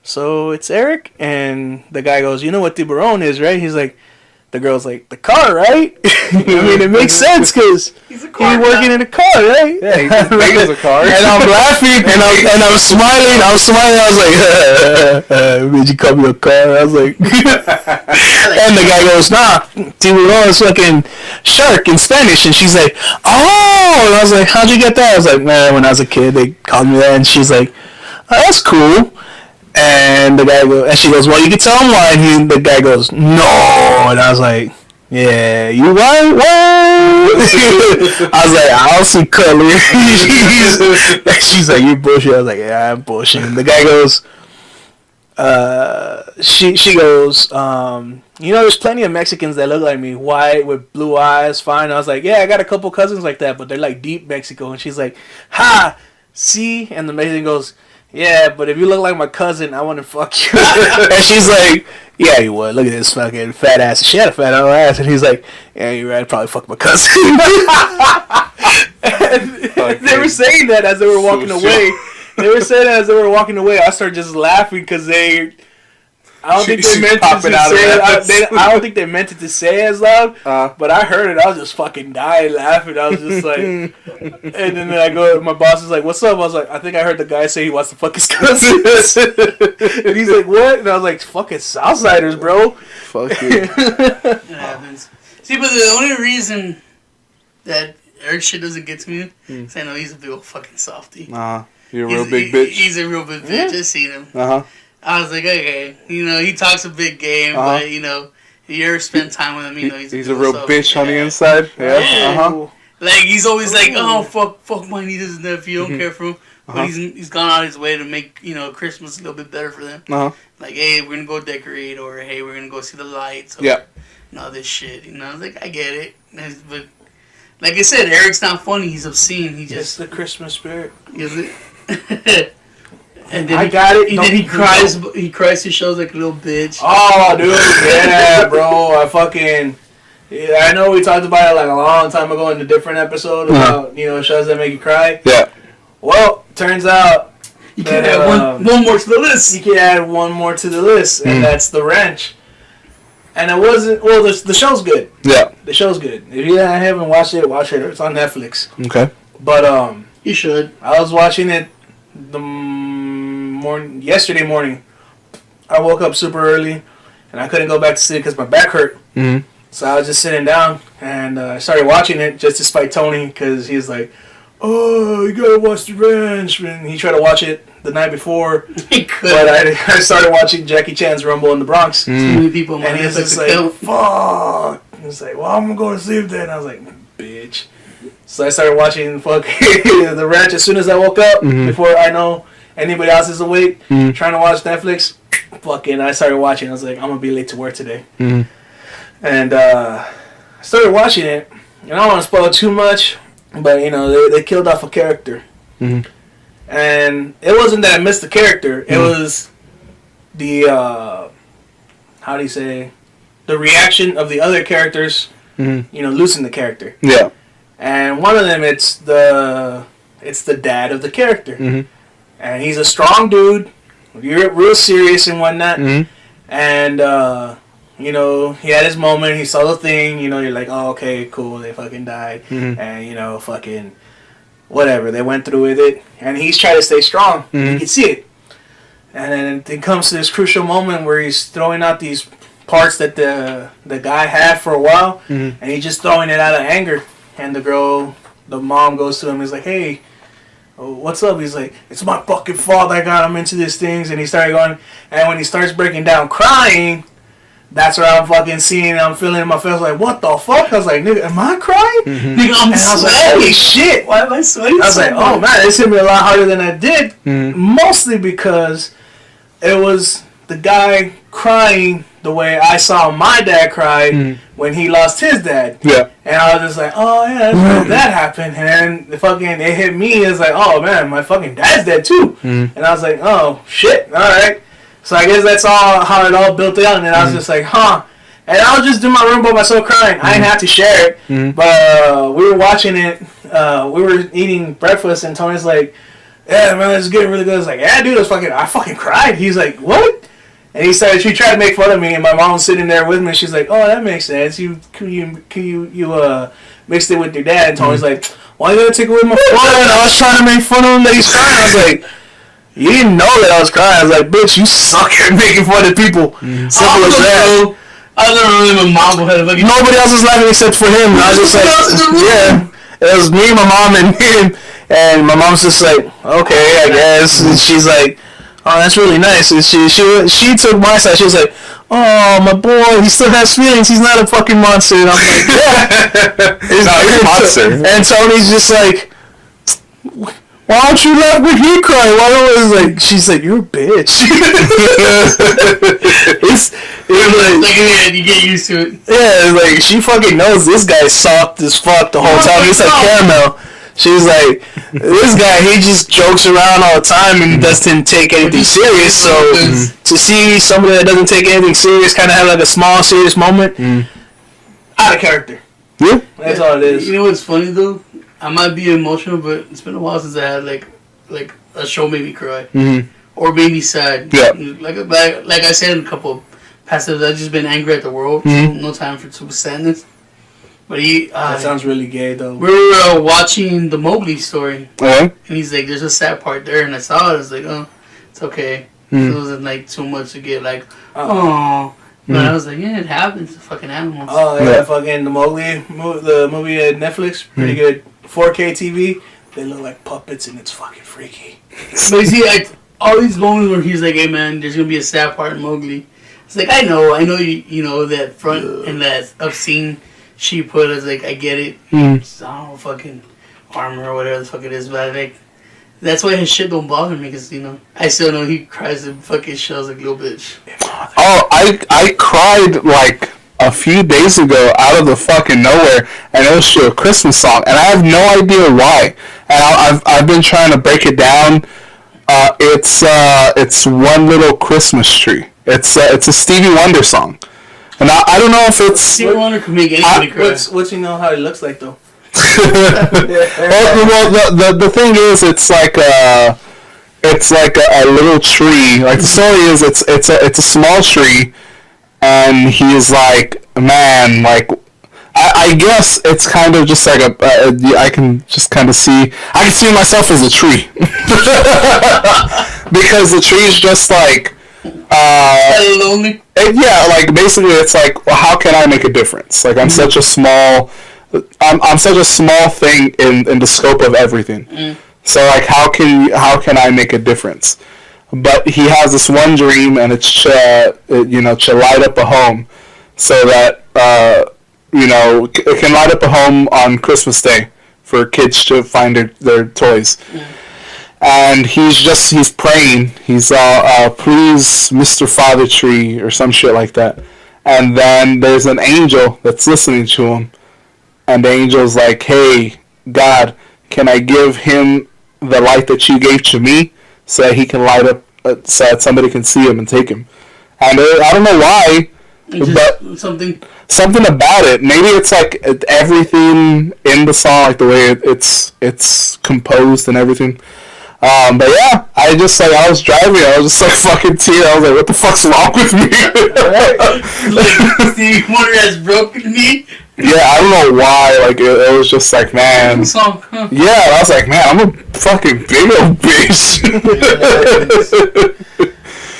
so it's Eric? And the guy goes, you know what Tiburon is, right? He's like, the girl's like, the car, right? I mean, it makes sense, because he's working in a car, right? Yeah, he's as big as a car. And I'm laughing, and I'm smiling. I was like, did you call me a car? I was like, and the guy goes, nah, Tiburon is fucking shark in Spanish. And she's like, oh, and I was like, how'd you get that? I was like, man, when I was a kid, they called me that. And she's like, oh, that's cool. And the guy goes, and she goes, well, you can tell him why. And the guy goes, no. And I was like, yeah, you right? What? I was like, I'll see color. She's like, you bullshit. I was like, yeah, I'm bullshitting. The guy goes, she goes, there's plenty of Mexicans that look like me, white with blue eyes, fine. I was like, yeah, I got a couple cousins like that, but they're like deep Mexico. And she's like, ha, see? And the Mexican goes, yeah, but if you look like my cousin, I want to fuck you. And she's like, yeah, you would. Look at this fucking fat ass. She had a fat ass. And he's like, yeah, you're right. I'd probably fuck my cousin. And they were saying that as they were walking away. They were saying that as they were walking away. I started just laughing because I don't think they meant it to say it. I don't think they meant it to say as loud, but I heard it. I was just fucking dying laughing. I was just like, and then I go. My boss is like, "What's up?" I was like, "I think I heard the guy say he wants to fuck his cousin." And he's like, "What?" And I was like, "Fucking Southsiders, bro." Fuck you. It happens. See, but the only reason that Eric shit doesn't get to me is I know he's a big old fucking softy. You're a real big bitch. He's a real big bitch. I've seen him. I was like, okay, he talks a big game, but if you ever spend time with him, he's a real bitch on the inside. Yeah. Like he's always like, oh fuck my nieces and nephew, don't care for him, but he's gone out his way to make Christmas a little bit better for them. Like, hey, we're gonna go decorate, or hey, we're gonna go see the lights. Or, all this shit. I was like, I get it, but like I said, Eric's not funny. He's obscene. He just the Christmas spirit. Is it? And then I got it. And then he cries. He cries. He shows like a little bitch. Oh, dude, yeah, bro. I know we talked about it like a long time ago in a different episode about shows that make you cry. Yeah. Well, turns out you can add one more to the list. You can add one more to the list, and that's The Ranch. And it wasn't. Well, the show's good. Yeah. The show's good. If you haven't watched it, watch it. It's on Netflix. Okay. But you should. I was watching it yesterday morning. I woke up super early, and I couldn't go back to sleep because my back hurt. So I was just sitting down, and I started watching it just to spite Tony because he's like, "Oh, you gotta watch The Ranch," and he tried to watch it the night before. He could. But I started watching Jackie Chan's Rumble in the Bronx. Too many people on my and he was just like, "Fuck!" He's like, "Well, I'm gonna go to sleep then." And I was like, "Bitch." So I started watching fucking The Ranch as soon as I woke up, before I know anybody else is awake, trying to watch Netflix. Fucking, I started watching. I was like, I'm gonna be late to work today. And I started watching it, and I don't want to spoil too much, but they killed off a character. And it wasn't that I missed the character. It was the how do you say, the reaction of the other characters. Losing the character. Yeah. And one of them, it's the dad of the character, and he's a strong dude. You're real serious and whatnot. And he had his moment. He saw the thing. You're like, oh, okay, cool. They fucking died, and fucking whatever. They went through with it, and he's trying to stay strong. You can see it. And then it comes to this crucial moment where he's throwing out these parts that the guy had for a while, and he's just throwing it out of anger. And the mom goes to him. He's like, hey, what's up? He's like, it's my fucking fault I got him into these things. And he started going, and when he starts breaking down crying, that's where I'm fucking seeing, I'm feeling in my face like, what the fuck? I was like, nigga, am I crying? Nigga, I'm and I was like, sweating. holy shit. Why am I sweating? I was like, oh man, this hit me a lot harder than I did. Mostly because it was the guy crying the way I saw my dad cry when he lost his dad. Yeah. And I was just like, oh yeah, that happened. And then it hit me. It's like, oh man, my fucking dad's dead too. And I was like, oh shit, all right. So I guess that's all how it all built out. And then I was just like, huh. And I was just in my room by myself crying. I didn't have to share it. But we were watching it. We were eating breakfast, and Tony's like, yeah, man, it's getting really good. I was like, yeah, dude, I fucking cried. He's like, what? And she tried to make fun of me, and my mom was sitting there with me, and she's like, oh, that makes sense. You mixed it with your dad. And Tony's like, why you gotta take away my fun? And I was trying to make fun of him that he's crying. I was like, you didn't know that I was crying. I was like, bitch, you suck at making fun of people. Simple as that. I was literally my mom had like nobody else was laughing except for him. And I was just like, yeah. It was me, my mom, and him. And my mom's just like, okay, I guess. And she's like, oh, that's really nice. And she took my side. She was like, oh, my boy, he still has feelings. He's not a fucking monster. And I'm like, yeah. He's not a monster. And Tony's just like, why don't you laugh when he cry? Why don't like? She's like, you're a bitch. it's like you get used to it. Yeah, it's like she fucking knows this guy's soft as fuck the whole time. He's like caramel. She's like, this guy, he just jokes around all the time and doesn't take anything serious. So to see somebody that doesn't take anything serious kind of have like a small serious moment, out of character. Yeah, that's all it is. You know what's funny though? I might be emotional, but it's been a while since I had like a show made me cry or made me sad. Yeah, like I said in a couple of past episodes, I've just been angry at the world. No time for sadness. But that sounds really gay though. We were watching the Mowgli story, and he's like, "There's a sad part there," and I saw it. I was like, "Oh, it's okay." It wasn't like too much to get like, "Oh." But I was like, yeah, it happens to fucking animals. Oh, yeah, fucking the Mowgli, the movie at Netflix, pretty good. 4K TV, they look like puppets and it's fucking freaky. But you see, like, all these moments where he's like, hey man, there's gonna be a sad part in Mowgli. It's like, I know you know, that front and that obscene she put as like, I get it. It's, I don't know, fucking armor or whatever the fuck it is, but like, that's why his shit don't bother me, because, you know, I still know he cries and fucking shells like a little bitch. Oh, I cried like a few days ago out of the fucking nowhere, and it was to a Christmas song, and I have no idea why. And I've been trying to break it down. It's One Little Christmas Tree. It's a Stevie Wonder song, and I don't know if it's Stevie Wonder can make anybody cry. What's you know how he looks like though? Well, the thing is, it's like a little tree. Like the story is, it's a small tree, and he's like, man, like I guess it's kind of just like I can just kind of see, I can see myself as a tree because the tree is just like lonely. Yeah, like basically it's like, well, how can I make a difference? Like I'm such a small. I'm such a small thing in the scope of everything. So like, how can I make a difference? But he has this one dream, and it's to light up a home, so that it can light up a home on Christmas Day for kids to find their toys. And he's praying. He's please, Mr. Father Tree, or some shit like that. And then there's an angel that's listening to him. And the angel's like, hey, God, can I give him the light that you gave to me so that he can light up, so that somebody can see him and take him. And I don't know why, but something about it. Maybe it's like everything in the song, like the way it's composed and everything. But yeah, I was driving, I was just like fucking tear. I was like, what the fuck's wrong with me? Like Stevie Wonder has broken me. Yeah, I don't know why. Like it was just like, man. Song, huh? Yeah, I was like, man, I'm a fucking big old bitch.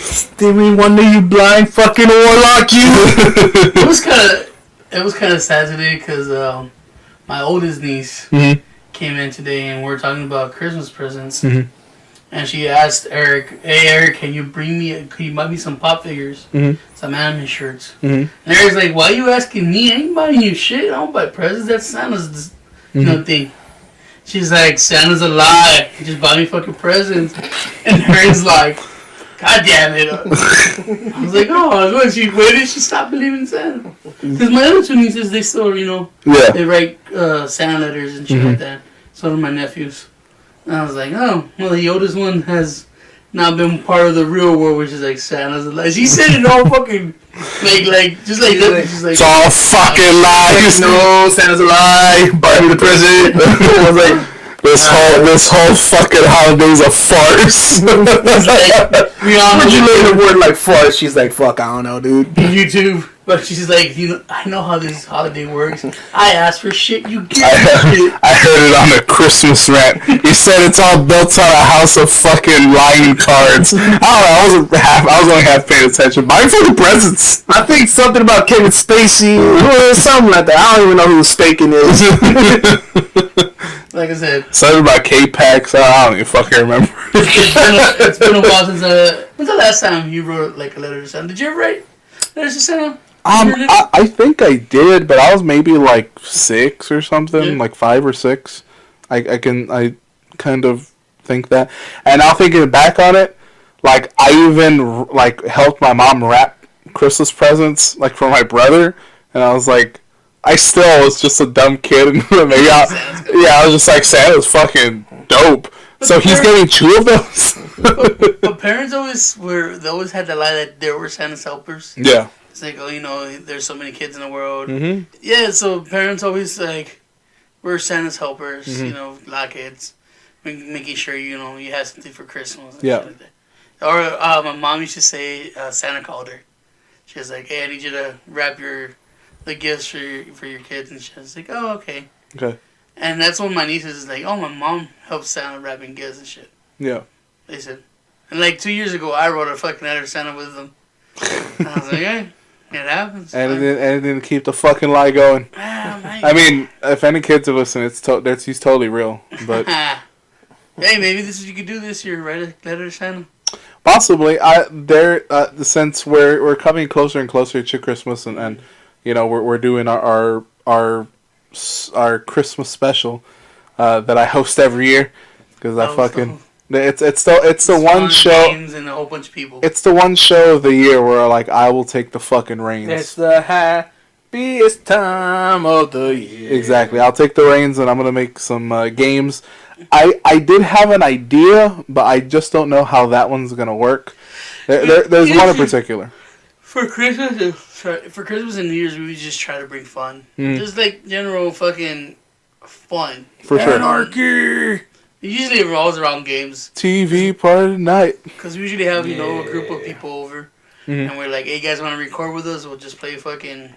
Stevie Wonder, you blind fucking warlock, you. It was kind of sad today because my oldest niece came in today and we're talking about Christmas presents. And she asked Eric, "Hey Eric, can you buy me some pop figures, some anime shirts?" And Eric's like, "Why are you asking me? I ain't buying you shit. I don't buy presents. That's Santa's thing." She's like, "Santa's a lie. He just buy me fucking presents." And Eric's like, "God damn it!" I was like, "Oh, when did she stop believing in Santa?" Because my other two nieces, they still, they write Santa letters and shit like that. So do my nephews. And I was like, oh, well, the oldest one has not been part of the real world, which is like Santa's a lie. She said it all fucking, just like that. She's like, it's all fucking lies. No, Santa's a lie. Buy me the present. I was like, this whole fucking holiday's a farce. Where'd you learn the word like farce? She's like, fuck, I don't know, dude. YouTube. But she's like, I know how this holiday works. I ask for shit, you get shit. I heard it on a Christmas rant. He said it's all built on a house of fucking lying cards. I don't know, I was only half paying attention. Buy me fucking presents. I think something about Kevin Spacey or something like that. I don't even know who Spaken is. Like I said, something about K-Pax. I don't even fucking remember. It's been a while since when's the last time you wrote like a letter to Santa? Did you ever write letters to Santa? I think I did, but I was maybe like 6 or something, like 5 or 6. I kind of think that, and now thinking back on it, like I even like helped my mom wrap Christmas presents like for my brother, and I was like, I still was just a dumb kid, and maybe I was just like, Santa's fucking dope. But so he's getting 2 of those. but parents always had the lie that they were Santa's helpers. Yeah. It's like, there's so many kids in the world. Yeah, so parents always like, we're Santa's helpers, a lot of kids. Making sure, you have something for Christmas. And shit like that. Or my mom used to say, Santa called her. She was like, hey, I need you to wrap the gifts for your kids. And she was like, oh, okay. Okay. And that's when my nieces is like, oh, my mom helps Santa wrapping gifts and shit. Yeah. They said. And like 2 years ago, I wrote a fucking letter to Santa with them. And I was like, hey. It happens. Anything to keep the fucking lie going. I mean, if any kids are listening, he's totally real. But hey, maybe this is what you could do this year. Write a letter to Santa. Possibly. Since we're coming closer and closer to Christmas, and we're doing our Christmas special that I host every year because I fucking. It's the one show and a whole bunch of people. It's the one show of the year where like I will take the fucking reins. It's the happiest time of the year. Exactly. I'll take the reins and I'm gonna make some games. I did have an idea, but I just don't know how that one's gonna work. There's one in particular. For Christmas and New Year's, we just try to bring fun. Just like general fucking fun. For sure. Anarchy. It usually revolves around games. TV party night. Because we usually have, a group of people over. And we're like, hey, you guys want to record with us? We'll just play fucking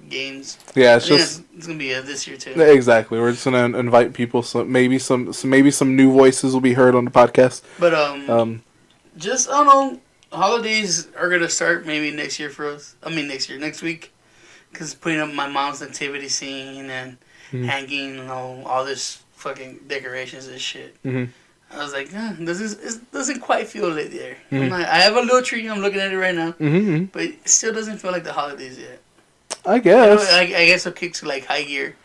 games. Yeah, it's going to be this year, too. Exactly. We're just going to invite people. So maybe some new voices will be heard on the podcast. But, just, I don't know, holidays are going to start maybe next year for us. Next week. Because putting up my mom's nativity scene and hanging, all this fucking decorations and shit. I was like, this doesn't quite feel it there. I have a little tree. I'm looking at it right now, but it still doesn't feel like the holidays yet. I guess. I guess it kicks like high gear.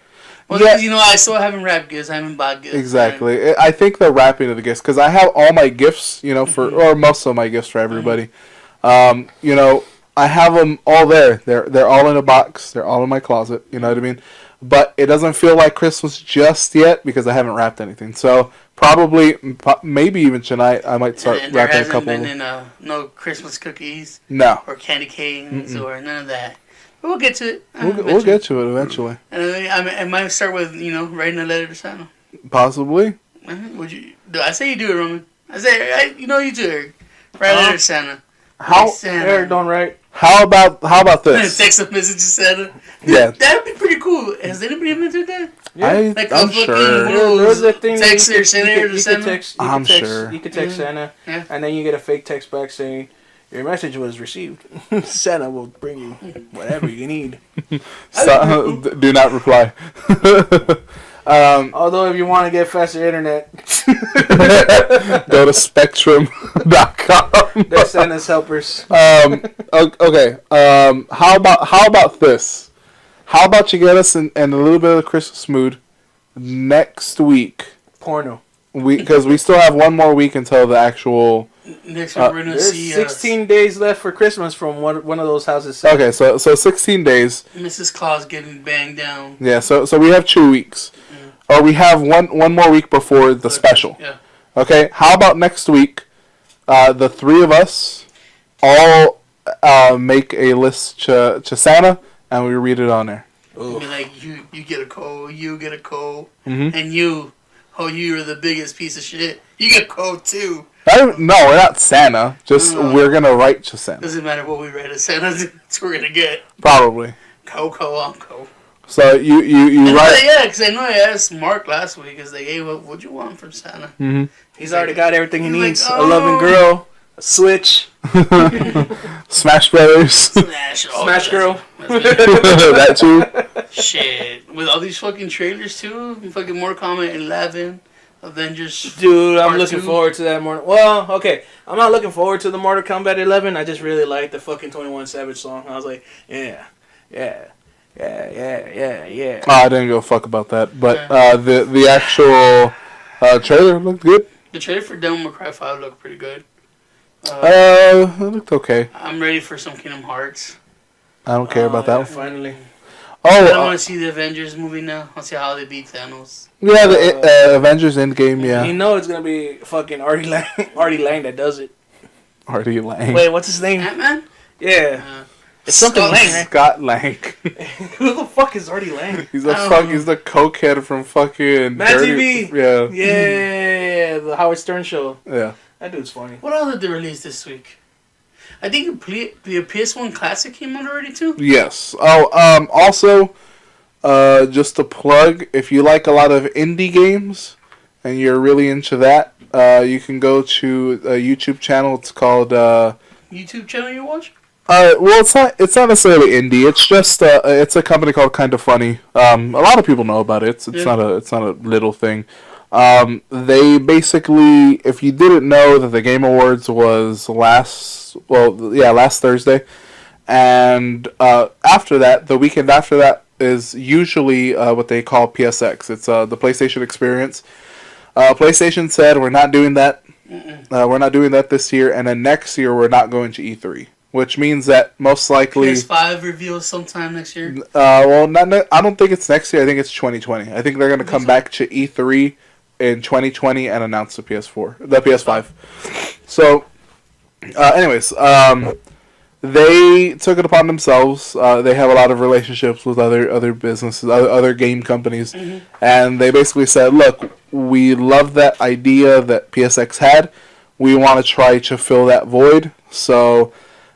Well, because I still haven't wrapped gifts. I haven't bought gifts. Exactly. I think the wrapping of the gifts, because I have all my gifts, or most of my gifts for everybody. I have them all there. They're all in a box. They're all in my closet. You know what I mean? But it doesn't feel like Christmas just yet because I haven't wrapped anything. So Probably, maybe even tonight. I might start And there wrapping a hasn't couple. been no Christmas cookies No, or candy canes or none of that. But we'll get to it. we'll get to it eventually. And I might start with writing a letter to Santa. Possibly. Would you? I say you do it, Roman. I say you do it. Write a letter to Santa. How Hey, Santa. Eric, don't write. how about this? Text a message to Santa. Yeah. That'd be pretty cool. Has anybody invented that? I'm fucking sure. one of those There's a thing text that you or send it could- to you Santa. could text. I'm sure. You could text Santa, Yeah. and then you get a fake text back saying your message was received. Santa will bring you whatever you need. So, do not reply. Although, if you want to get faster internet, Go to spectrum.com. they're Santa's helpers. Okay. How about this? How about you get us in a little bit of the Christmas mood next week? Porno. Because we still have one more week until the actual. Next week we're gonna There's see 16 days left for Christmas from one of those houses. said. Okay, so 16 days. Mrs. Claus getting banged down. Yeah, so we have 2 weeks, or we have one more week before the special. Yeah. Okay, how about next week? The three of us all make a list to Santa, and we read it on there. I mean, like you get a code, you get a code, Mhm. and you're the biggest piece of shit. You get a code too. No, we're not Santa. Just No. we're gonna write to Santa. Doesn't matter what we write as Santa. That's what we're gonna get. Probably. Coco, Uncle. So you write. Yeah, because I know I asked Mark last week. Is like, hey, what'd you want from Santa? Mm-hmm. He's already got everything he He's like, needs. oh. A loving girl, a Switch, Smash Brothers. Smash, all Smash that. Girl. That too. Shit, with all these fucking trailers too. Fucking Mortal Kombat 11, Avengers. Dude, I'm Part looking 2. forward to that more. Well, okay, I'm not looking forward to the Mortal Kombat 11. I just really like the fucking 21 Savage song. I was like, yeah. Oh, I didn't give a fuck about that, but the actual trailer looked good. The trailer for Devil May Cry 5 looked pretty good. It looked okay. I'm ready for some Kingdom Hearts. I don't care about that yeah, one. Finally. I Oh, want to see the Avengers movie now. I want to see how they beat Thanos. yeah, the Avengers Endgame, You yeah. know it's gonna be fucking Artie Lang that does it. Artie Lang. Wait, what's his name? Ant-Man? Yeah, it's something Lang, right? Scott Lang. Who the fuck is Artie Lang? He's I he's the cokehead from fucking Mad Dirty- TV. Yeah. Yeah, the Howard Stern show. Yeah. That dude's funny. What else did they release this week? I think the PS1 Classic came out already too. Yes. Oh, also, just a plug, if you like a lot of indie games and you're really into that, you can go to a YouTube channel. It's called YouTube channel you watch? well, it's not necessarily indie. It's just it's a company called Kinda Funny. A lot of people know about it. It's not a little thing. They basically, if you didn't know that the Game Awards was last Thursday, and after that, the weekend after that is usually what they call PSX. It's the PlayStation Experience. PlayStation said we're not doing that. We're not doing that this year, and then next year we're not going to E3, which means that most likely PS5 reveal sometime next year. I don't think it's next year. I think it's 2020. I think they're going to come back to E3 in 2020 and announce the PS5. So, anyways, they took it upon themselves. They have a lot of relationships with other businesses, other game companies, and they basically said, "Look, we love that idea that PSX had. We want to try to fill that void." So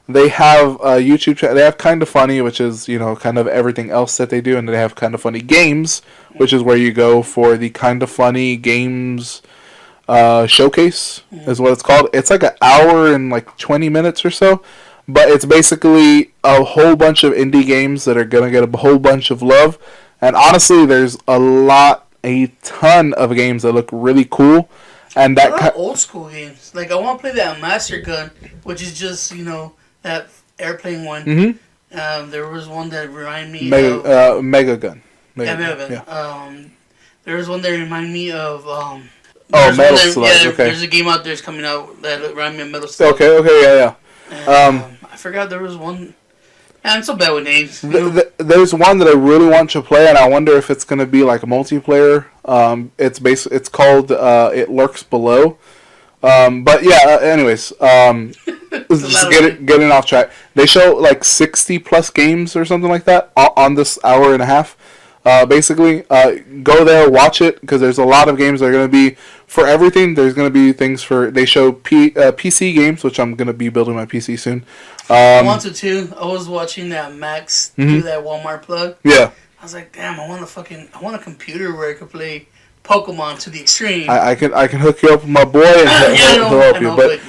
they have a YouTube channel. They have Kinda Funny, which is kind of everything else that they do, and they have Kinda Funny Games, which is where you go for the Kinda Funny Games showcase, is what it's called. It's like an hour and like 20 minutes or so. But it's basically a whole bunch of indie games that are going to get a whole bunch of love. And honestly, there's a ton of games that look really cool. And What about old school games? Like, I want to play that Master Gun, which is just, that airplane one. Mm-hmm. There was one that reminded me of... Mega Gun. Mega Gun. Yeah. There was one that reminded me of... Metal Slug, okay. There's a game out there that's coming out that reminded me of Metal Slug. Okay, yeah. And, I forgot there was one I'm so bad with names. There's one that I really want to play, and I wonder if it's gonna be like a multiplayer. It's called It Lurks Below. But yeah. Anyways, just getting off track. They show like 60 plus games or something like that on this hour and a half. Basically, go there, watch it, because there's a lot of games that are going to be for everything. There's going to be things for, they show PC games, which I'm going to be building my PC soon. I want to too. I was watching that Max do that Walmart plug. Yeah. I was like, damn, I want a computer where I could play Pokemon to the extreme. I can hook you up with my boy and he'll help you. But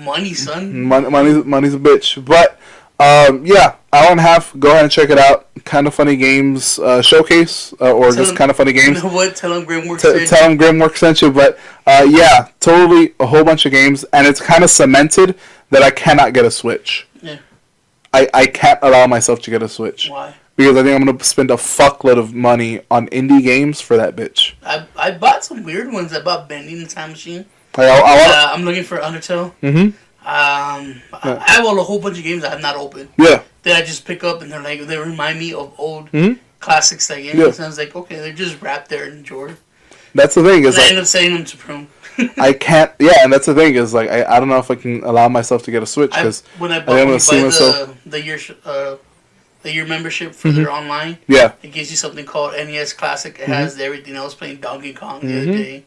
money, son. Money's a bitch. But yeah, hour and a half. Go ahead and check it out. Kind of Funny Games showcase, or just Kind of Funny Games. You know what? Tell them Grimworks sent you. But yeah, totally a whole bunch of games, and it's kind of cemented that I cannot get a Switch. Yeah. I can't allow myself to get a Switch. Why? Because I think I'm gonna spend a fuckload of money on indie games for that bitch. I bought some weird ones. I bought Bending the Time Machine. I'm looking for Undertale. Mm-hmm. I have a whole bunch of games I have not opened. Yeah. That I just pick up and they remind me of old mm-hmm. classics that games. Yeah. And I was like, okay, they're just wrapped there in the drawer. That's the thing is I end up saying them to Prune. I can't. Yeah, and that's the thing is like I don't know if I can allow myself to get a Switch because when I buy the year membership for their online. Yeah. It gives you something called NES Classic. It has everything. I was playing Donkey Kong the other day.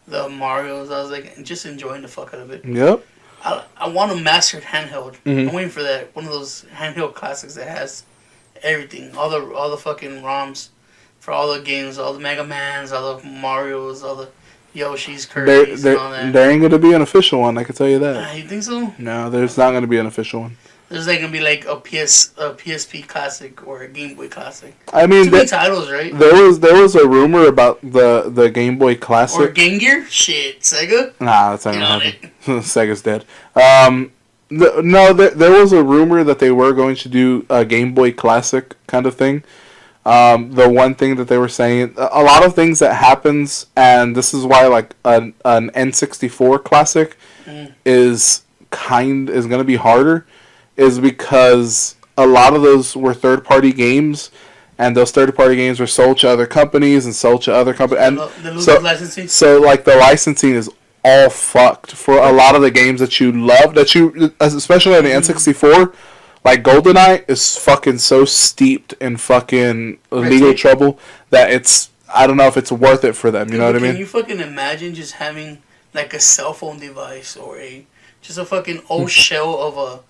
The Marios. I was like just enjoying the fuck out of it. Yep. I want a mastered handheld. I'm waiting for that. One of those handheld classics that has everything. All the fucking ROMs for all the games, all the Mega Mans, all the Marios, all the Yoshi's, Kirby's, and all that. There ain't gonna be an official one. I can tell you that. You think so? No, there's not gonna be an official one. There's like gonna be like a PSP Classic or a Game Boy Classic. I mean, too many titles, right? There was a rumor about the Game Boy Classic or Game Gear. Shit, Sega. Nah, that's not gonna happen. Sega's dead. There was a rumor that they were going to do a Game Boy Classic kind of thing. The one thing that they were saying, a lot of things that happens, and this is why like an N64 Classic is going to be harder. Is because a lot of those were third-party games, and those third-party games were sold to other companies and sold to other companies. And licensing. So, like, the licensing is all fucked for a lot of the games that you love, especially on the N64. Like, GoldenEye is fucking so steeped in fucking legal trouble that it's, I don't know if it's worth it for them. You know what I mean? Can you fucking imagine just having, like, a cell phone device or just a fucking old shell of a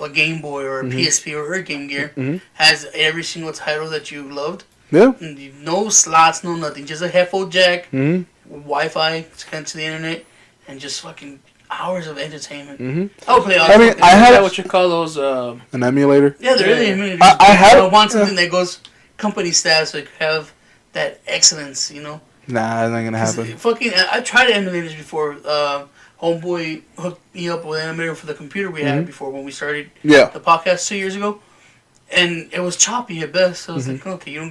Game Boy or a PSP or a Game Gear has every single title that you loved. Yeah. No slots, no nothing. Just a headphone jack, Wi-Fi to connect to the internet, and just fucking hours of entertainment. I'll play all. I mean, I had what you call those an emulator. Yeah, they're really emulator. I want something that goes company status so it could have that excellence, you know. Nah, it's not gonna happen. Fucking, I tried emulators before. Homeboy hooked me up with an emulator for the computer we had before when we started the podcast 2 years ago, and it was choppy at best. So I was like, okay, you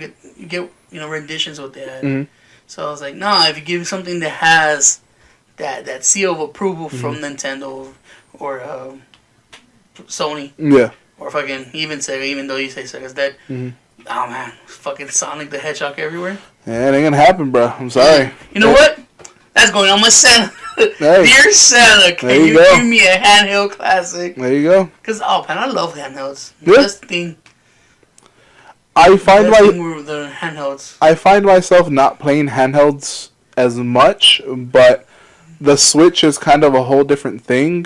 get renditions of what they had. So I was like, nah, if you give me something that has that seal of approval from Nintendo or Sony, or fucking even Sega, even though you say Sega's dead. Oh man, fucking Sonic the Hedgehog everywhere. Yeah, it ain't gonna happen, bro. I'm sorry. You know what? That's going on my Santa. Hey. Dear Santa, can you give me a handheld classic? There you go. Because, oh man, I love handhelds. Yeah. Best thing. I find the handhelds. I find myself not playing handhelds as much, but the Switch is kind of a whole different thing,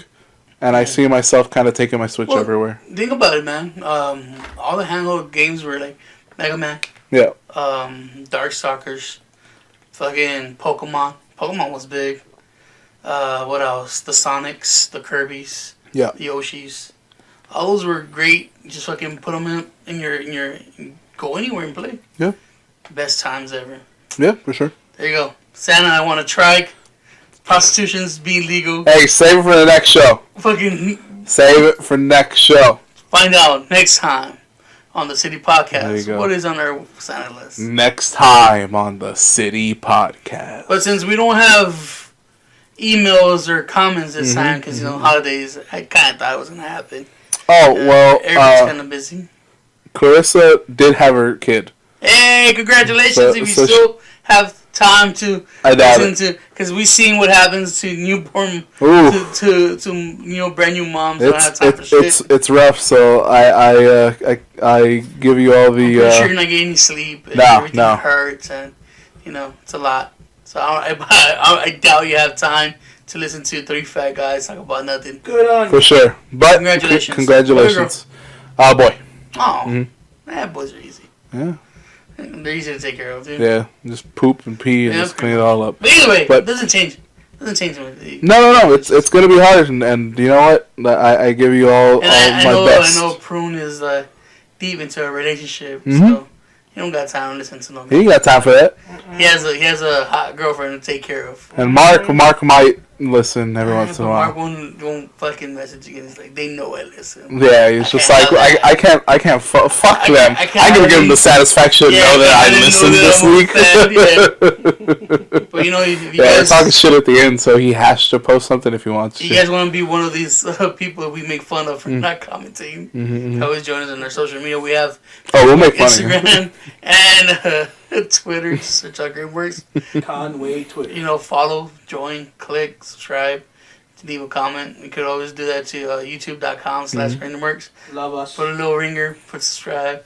and I see myself kind of taking my Switch everywhere. Think about it, man. All the handheld games were like Mega Man. Yeah. Darkstalkers. Fucking Pokemon. Pokemon was big. What else? The Sonics, the Kirby's, the Yoshis. All those were great. Just fucking put them in your go anywhere and play. Yeah. Best times ever. Yeah, for sure. There you go. Santa, I want a trike. Prostitution's being legal. Hey, save it for the next show. Fucking save it for next show. Find out next time on the City Podcast. There you go. What is on our Santa list? Next time on the City Podcast. But since we don't have emails or comments this time, because holidays, I kind of thought it was gonna happen. Oh well, everybody's kind of busy. Clarissa did have her kid. Hey, congratulations! So- if you so still have time to I doubt listen to, because we've seen what happens to newborn, Ooh. to brand new moms. Don't have time for shit. It's rough. So I give you all I'm pretty the. sure you're not getting any sleep. And No, everything no. hurts, and it's a lot. So I doubt you have time to listen to three fat guys talk about nothing. Good on For you. sure, but Congratulations. congratulations. Oh boy. Oh, Mhm. boys are easy. Yeah. They're easy to take care of, dude. Yeah, just poop and pee and Yeah, just clean it all up. But anyway, But- it doesn't change. Doesn't change anything. No, it's gonna be hard, and you know what? I give you all And I my know best. I know Prune is deep into a relationship, Mhm. so he don't got time to listen to no. He ain't got time for that. He has a hot girlfriend to take care of. And Mark might listen every once in a But Mark while. won't fucking message again. It's like they know I listen. Yeah, he's just like I can't fuck I them. can't I'm gonna have give him any- the satisfaction to Yeah, know that I I didn't listened know this that week. But if you Yeah, guys, talking shit at the end, so he has to post something if he wants to. you guys want to be one of these people that we make fun of for Mm. not commenting, Mhm. always join us on our social media. We have Oh, we'll make fun of him. Instagram and Twitter. Just search out Grimworks. Conway Twitter. Follow, join, click, subscribe, leave a comment. You could always do that to youtube.com/Grimworks. Love us. Put a little ringer, put subscribe.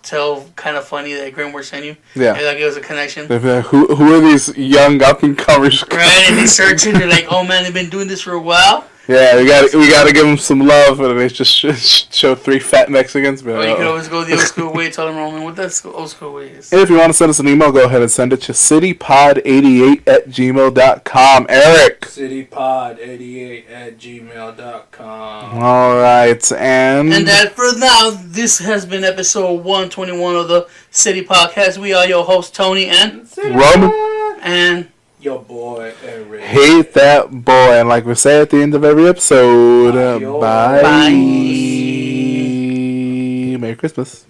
Tell kind of funny that Grimworks sent you. Yeah. Maybe that gives a connection. They'd be like, who are these young up and comers? Right, and they search it. They're like, "Oh man, they've been doing this for a while." Yeah, we gotta give them some love, and they just show three fat Mexicans. But, Or you could always go the old school way. Tell them, Roman, what that old school way is. and if you want to send us an email, go ahead and send it to citypod88@gmail.com. Eric. citypod88@gmail.com. All right, and And that for now, this has been episode 121 of the City Podcast. We are your host Tony Roman. and Your boy Eric. Hate that boy, and like we say at the end of every episode, Adios. bye. Bye. Merry Christmas.